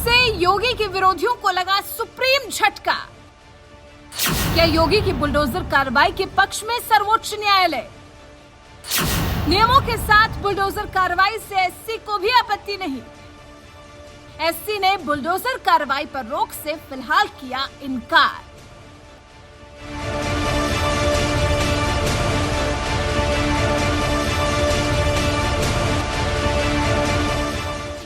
इससे योगी के विरोधियों को लगा सुप्रीम झटका। क्या योगी की बुलडोजर कार्रवाई के पक्ष में सर्वोच्च न्यायालय? नियमों के साथ बुलडोजर कार्रवाई से एससी को भी आपत्ति नहीं। एससी ने बुलडोजर कार्रवाई पर रोक से फिलहाल किया इनकार।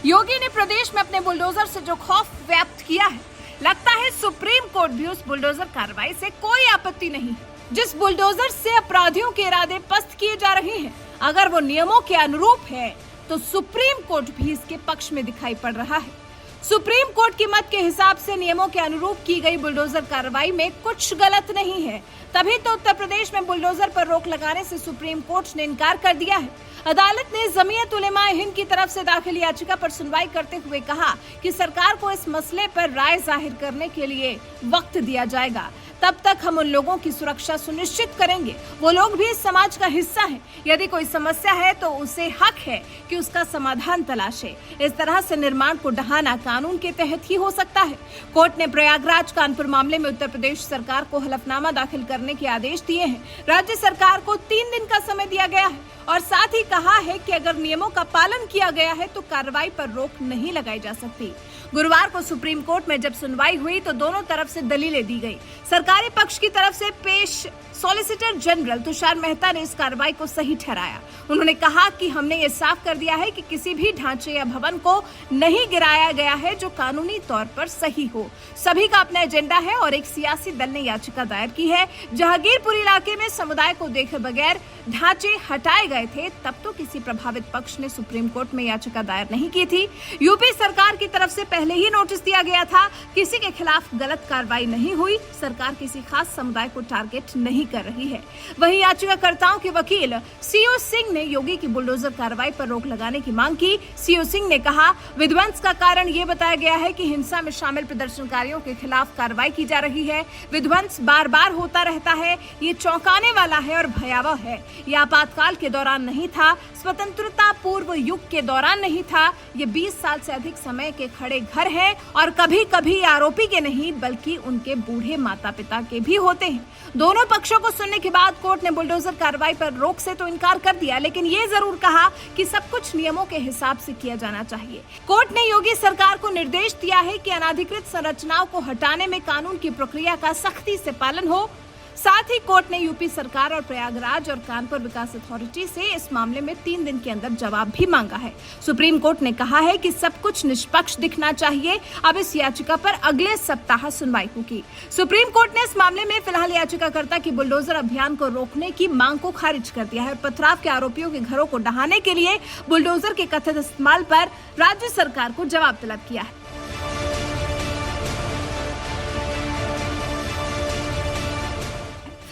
योगी ने प्रदेश में अपने बुलडोजर से जो खौफ व्यक्त किया है, लगता है सुप्रीम कोर्ट भी उस बुलडोजर कार्रवाई से कोई आपत्ति नहीं। जिस बुलडोजर से अपराधियों के इरादे पस्त किए जा रहे हैं, अगर वो नियमों के अनुरूप है तो सुप्रीम कोर्ट भी इसके पक्ष में दिखाई पड़ रहा है। सुप्रीम कोर्ट के मत के हिसाब से नियमों के अनुरूप की गई बुलडोजर कार्रवाई में कुछ गलत नहीं है, तभी तो उत्तर प्रदेश में बुलडोजर पर रोक लगाने से सुप्रीम कोर्ट ने इनकार कर दिया है। अदालत ने जमीयत उलेमाए हिंद की तरफ से दाखिल याचिका पर सुनवाई करते हुए कहा कि सरकार को इस मसले पर राय जाहिर करने के लिए वक्त दिया जाएगा। तब तक हम उन लोगों की सुरक्षा सुनिश्चित करेंगे। वो लोग भी इस समाज का हिस्सा हैं। यदि कोई समस्या है तो उसे हक है कि उसका समाधान तलाशे। इस तरह से निर्माण को ढहाना कानून के तहत ही हो सकता है। कोर्ट ने प्रयागराज कानपुर मामले में उत्तर प्रदेश सरकार को हलफनामा दाखिल करने के आदेश दिए हैं। राज्य सरकार को 3 दिन का समय दिया गया है और साथ ही कहा है कि अगर नियमों का पालन किया गया है तो कार्रवाई पर रोक नहीं लगाई जा सकती। गुरुवार को सुप्रीम कोर्ट में जब सुनवाई हुई तो दोनों तरफ से दलीलें दी गई। सरकारी पक्ष की तरफ से पेश सॉलिसिटर जनरल तुषार मेहता ने इस कार्रवाई को सही ठहराया। उन्होंने कहा कि हमने ये साफ कर दिया है कि किसी भी ढांचे या भवन को नहीं गिराया गया है जो कानूनी तौर पर सही हो। सभी का अपना एजेंडा है और एक सियासी दल ने याचिका दायर की है। जहांगीरपुर इलाके में समुदाय को देखे बगैर ढांचे हटाए गए थे, तब तो किसी प्रभावित पक्ष ने सुप्रीम कोर्ट में याचिका दायर नहीं की थी। यूपी सरकार की तरफ से पहले ही नोटिस दिया गया था। किसी के खिलाफ गलत कार्रवाई नहीं हुई। सरकार किसी खास समुदाय को टारगेट नहीं कर रही है। वहीं याचिकाकर्ताओं के वकील सीओ सिंह ने योगी की बुलडोजर कार्रवाई पर रोक लगाने की मांग की। सीओ सिंह ने कहा, विध्वंस का कारण ये बताया गया है कि हिंसा में शामिल प्रदर्शनकारियों के खिलाफ कार्रवाई की जा रही है। विध्वंस बार बार होता रहता है। ये चौंकाने वाला है और भयावह है। ये आपातकाल के दौरान नहीं था, स्वतंत्रता पूर्व युग के दौरान नहीं था। ये 20 साल से अधिक समय के खड़े घर हैं और कभी कभी आरोपी के नहीं बल्कि उनके बूढ़े माता पिता के भी होते हैं। दोनों पक्षों को सुनने के बाद कोर्ट ने बुलडोजर कार्रवाई पर रोक से तो इनकार कर दिया, लेकिन ये जरूर कहा कि सब कुछ नियमों के हिसाब से किया जाना चाहिए। कोर्ट ने योगी सरकार को निर्देश दिया है कि अनाधिकृत संरचनाओं को हटाने में कानून की प्रक्रिया का सख्ती से पालन हो। साथ ही कोर्ट ने यूपी सरकार और प्रयागराज और कानपुर विकास अथॉरिटी से इस मामले में 3 दिन के अंदर जवाब भी मांगा है। सुप्रीम कोर्ट ने कहा है कि सब कुछ निष्पक्ष दिखना चाहिए। अब इस याचिका पर अगले सप्ताह सुनवाई होगी। सुप्रीम कोर्ट ने इस मामले में फिलहाल याचिकाकर्ता की बुलडोजर अभियान को रोकने की मांग को खारिज कर दिया है और पथराव के आरोपियों के घरों को ढहाने के लिए बुलडोजर के कथित इस्तेमाल पर राज्य सरकार को जवाब तलब किया है।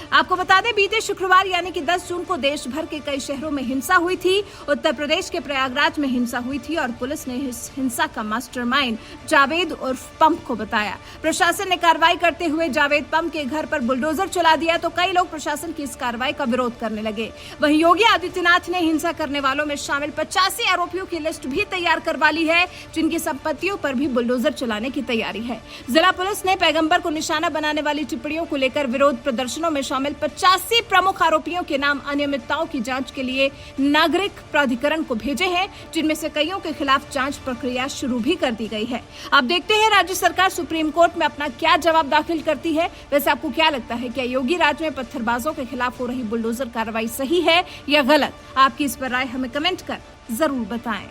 आपको बता दें, बीते शुक्रवार यानी कि 10 जून को देश भर के कई शहरों में हिंसा हुई थी। उत्तर प्रदेश के प्रयागराज में हिंसा हुई थी और पुलिस ने इस हिंसा का मास्टरमाइंड जावेद उर्फ पंप को बताया। प्रशासन ने कार्रवाई करते हुए जावेद पंप के घर पर बुलडोजर चला दिया तो कई लोग प्रशासन की इस कार्रवाई का विरोध करने लगे। वहीं योगी आदित्यनाथ ने हिंसा करने वालों में शामिल 85 आरोपियों की लिस्ट भी तैयार करवा ली है, जिनकी संपत्तियों पर भी बुलडोजर चलाने की तैयारी है। जिला पुलिस ने पैगंबर को निशाना बनाने वाली टिप्पणियों को लेकर विरोध प्रदर्शनों में शामिल 85 प्रमुख आरोपियों के नाम अनियमितताओं की जांच के लिए नागरिक प्राधिकरण को भेजे हैं, जिनमें से कईयों के खिलाफ जांच प्रक्रिया शुरू भी कर दी गई है। अब देखते हैं राज्य सरकार सुप्रीम कोर्ट में अपना क्या जवाब दाखिल करती है। वैसे आपको क्या लगता है, क्या योगी राज में पत्थरबाजों के खिलाफ हो रही बुलडोजर कार्रवाई सही है या गलत? आपकी इस पर राय हमें कमेंट कर जरूर बताएं।